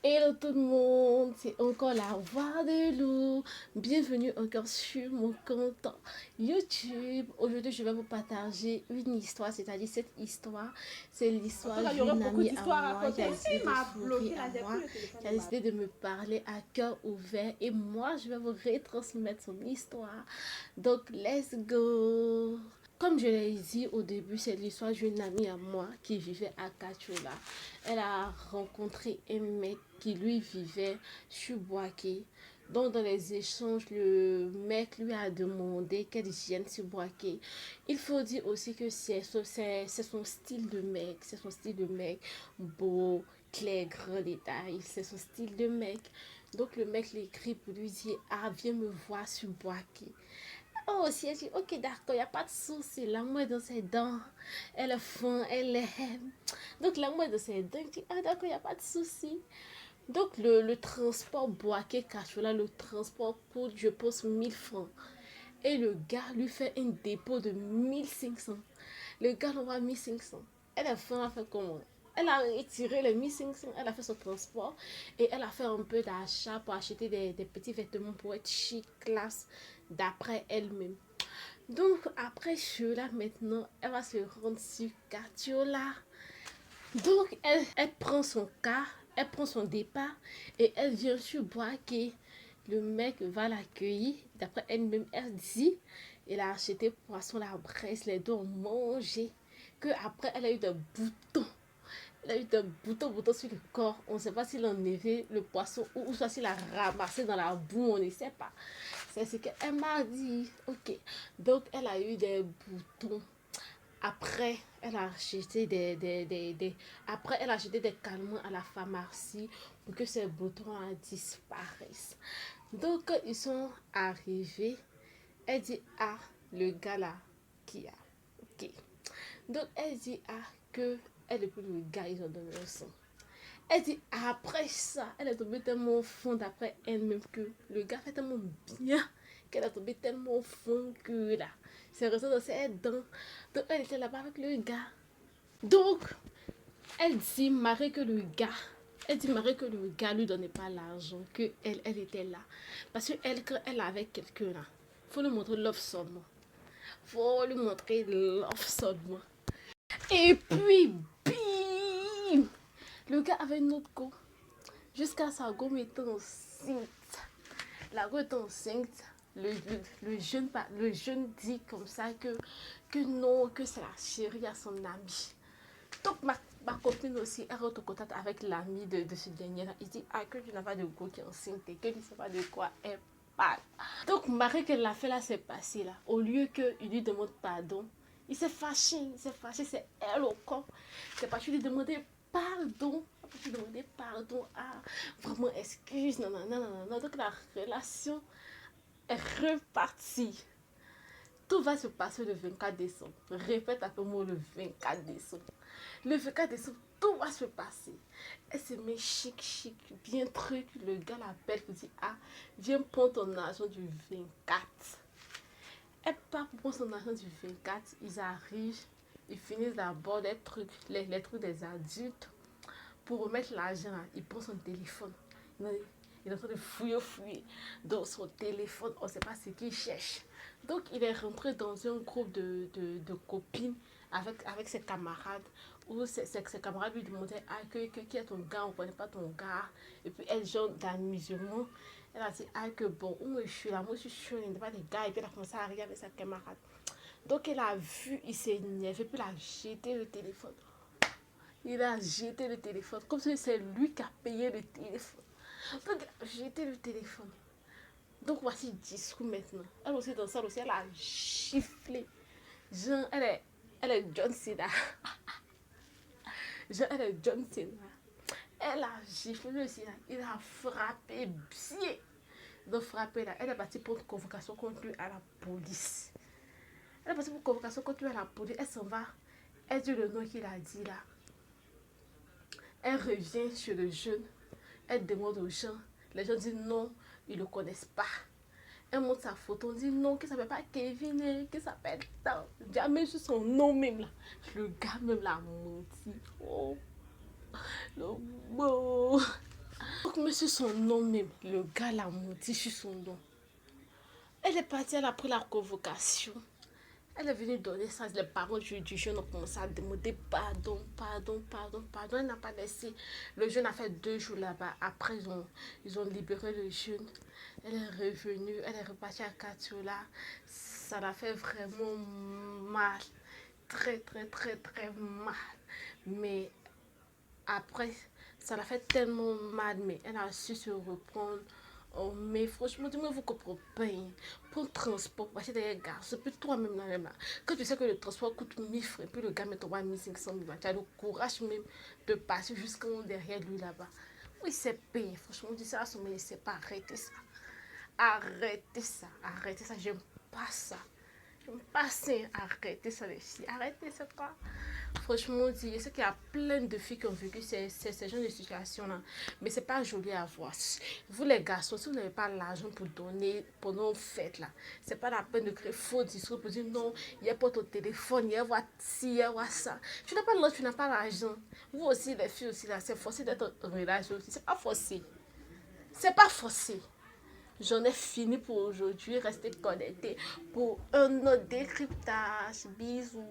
Hello tout le monde, c'est encore la voix de loup. Bienvenue encore sur mon compte YouTube. Aujourd'hui, je vais vous partager une histoire, c'est-à-dire cette histoire, c'est l'histoire Il y aurait d'une beaucoup amie à d'histoires à moi qui raconter. a Est-ce décidé qu'il de m'a s'ouvrir bloqué là? à J'ai moi, pris le téléphone qui a de ma décidé de me parler à cœur ouvert et moi, je vais vous retransmettre son histoire. Donc, let's go! Comme je l'ai dit au début, c'est l'histoire d'une amie à moi qui vivait à Kachola. Elle a rencontré un mec qui lui vivait sur Boaké. Donc dans les échanges, le mec lui a demandé qu'elle vienne sur Boaké. Il faut dire aussi que c'est son style de mec. C'est son style de mec beau, clair, grand détail. C'est son style de mec. Donc le mec l'écrit pour lui dire, ah viens me voir sur Boaké. Oh, si elle dit, ok, d'accord, il n'y a pas de souci. L'amour est dans ses dents. Elle est fin, elle aime. Donc, l'amour est dans ses dents. Il dit, ah, d'accord, il n'y a pas de souci. Donc, le transport Boaké Cachola, le transport coûte, je pense, 1000 francs. Et le gars lui fait un dépôt de 1500. Le gars l'envoie 1500. Elle a fait, comment? Elle a retiré les 1500, elle a fait son transport et elle a fait un peu d'achat pour acheter des petits vêtements pour être chic, classe, d'après elle-même. Donc, après cela, maintenant, elle va se rendre sur Catiola. Donc, elle prend son car, elle prend son départ et elle vient sur Boaké. Le mec va l'accueillir. D'après elle-même, elle dit, il a acheté poisson, la braise, les deux ont mangé. Que après, elle a eu des boutons. Elle a eu des boutons sur le corps. On ne sait pas s'il a enlevé le poisson ou soit s'il a ramassé dans la boue, on ne sait pas. C'est ce qu'elle m'a dit. Ok. Donc, elle a eu des boutons. Après, elle a acheté Après, elle a acheté des calmants à la pharmacie pour que ces boutons disparaissent. Donc, quand ils sont arrivés, elle dit, ah, le gars là, qui a. Ok. Donc, elle dit, ah, que elle et puis le gars, ils ont donné le sang. Elle dit, après ça, elle est tombée tellement au fond d'après elle-même que le gars fait tellement bien qu'elle est tombée tellement au fond que là, c'est resté dans ses dents. Donc, elle était là-bas avec le gars. Donc, elle dit, Marie, que le gars, elle dit, Marie, que le gars lui donnait pas l'argent, que elle était là. Parce que elle, quand elle est avec quelqu'un là, faut lui montrer l'offre seulement. Faut lui montrer l'offre seulement. Et puis, bim! Le gars avait une autre go. Jusqu'à sa gomme était enceinte. La go est enceinte. Le jeune dit comme ça que non, que c'est la chérie à son ami. Donc ma copine aussi, elle rentre en contact avec l'ami de ce dernier-là. Il dit, ah, que tu n'as pas de go qui est enceinte et que tu ne sais pas de quoi elle parle. Donc Marie, qu'elle l'a fait là, c'est passé là. Au lieu qu'il lui demande pardon, il s'est fâché, c'est elle au corps. C'est pas lui demander pardon. Lui demander pardon, ah, vraiment excuse, non, non, non, non, non. Donc la relation est repartie. Tout va se passer le 24 décembre. Répète après moi le 24 décembre. Le 24 décembre, tout va se passer. Elle se met chic, bien truc. Le gars l'appelle pour dire, ah, viens prendre ton argent du 24. Elle part pour prendre son argent du 24. Ils arrivent, ils finissent d'abord les trucs, les trucs des adultes. Pour remettre l'argent, il prend son téléphone. Il est en train de fouiller dans son téléphone. On ne sait pas ce qu'il cherche. Donc, il est rentré dans un groupe de copines avec ses camarades. Où ses camarades lui demandaient, ah, qui est ton gars, on ne connaît pas ton gars. Et puis, elle, genre d'amusement, elle a dit, ah, que bon, où je suis là, moi je suis sûre, il n'y a pas de gars. Et puis, elle a commencé à rire avec sa camarade. Donc, elle a vu, il s'est énervé, puis il a jeté le téléphone. Il a jeté le téléphone, comme si c'est lui qui a payé le téléphone. Donc, il a jeté le téléphone. Donc, voici le discours maintenant. Elle aussi, dans ça aussi, elle a giflé. Genre, elle est John Cena. Genre, elle est John Cena. Elle a giflé aussi, là. Il a frappé bien. Donc, frappé là. Elle est partie pour une convocation contre lui à la police. Elle est partie pour une convocation contre lui à la police. Elle s'en va. Elle dit le nom qu'il a dit là. Elle revient chez le jeune. Elle demande aux gens. Les gens disent non, ils ne le connaissent pas. Elle montre sa photo. On dit non, qu'il ne s'appelle pas Kevin, qu'il s'appelle tant. Jamais sur son nom même là. Le gars même l'a menti. Oh, le mot. reçu son nom même. Le gars l'a maudit sur son nom. Elle est partie, elle a pris la convocation. Elle est venue donner ça. Les parents du jeune ont commencé à demander pardon, pardon, pardon, pardon. Elle n'a pas laissé. Le jeune a fait 2 jours là-bas. Après, ils ont libéré le jeune. Elle est revenue. Elle est repartie à Katiola. Ça l'a fait vraiment mal. Très, très, très, très mal. Mais après, ça l'a fait tellement mal. Mais elle a su se reprendre. Oh, mais franchement, dis-moi, vous comprenez pas. Pour le transport, pour acheter des garçons, puis toi-même, là, même là. Quand tu sais que le transport coûte 1000 francs, puis le gars met 1500 000, tu as le courage même de passer jusqu'en derrière lui là-bas. Oui, c'est payé. Franchement, dis ça à son mari, c'est pas arrêter ça. Arrêtez ça, arrêtez ça, j'aime pas ça. J'aime pas ça, arrêtez ça les filles, arrêtez ça quoi. Franchement, je sais qu'il y a plein de filles qui ont vécu ces genres de situations-là. Mais c'est pas joli à voir. Vous les garçons, si vous n'avez pas l'argent pour donner pendant une fête, là, c'est pas la peine de créer faux discours pour dire non, il n'y a pas ton téléphone, il y a voir ci, il y a voir ça. Tu n'as pas l'argent, tu n'as pas l'argent. Vous aussi, les filles aussi, là, c'est forcé d'être en relation aussi. C'est pas forcé. C'est pas forcé. J'en ai fini pour aujourd'hui. Restez connectés pour un autre décryptage. Bisous.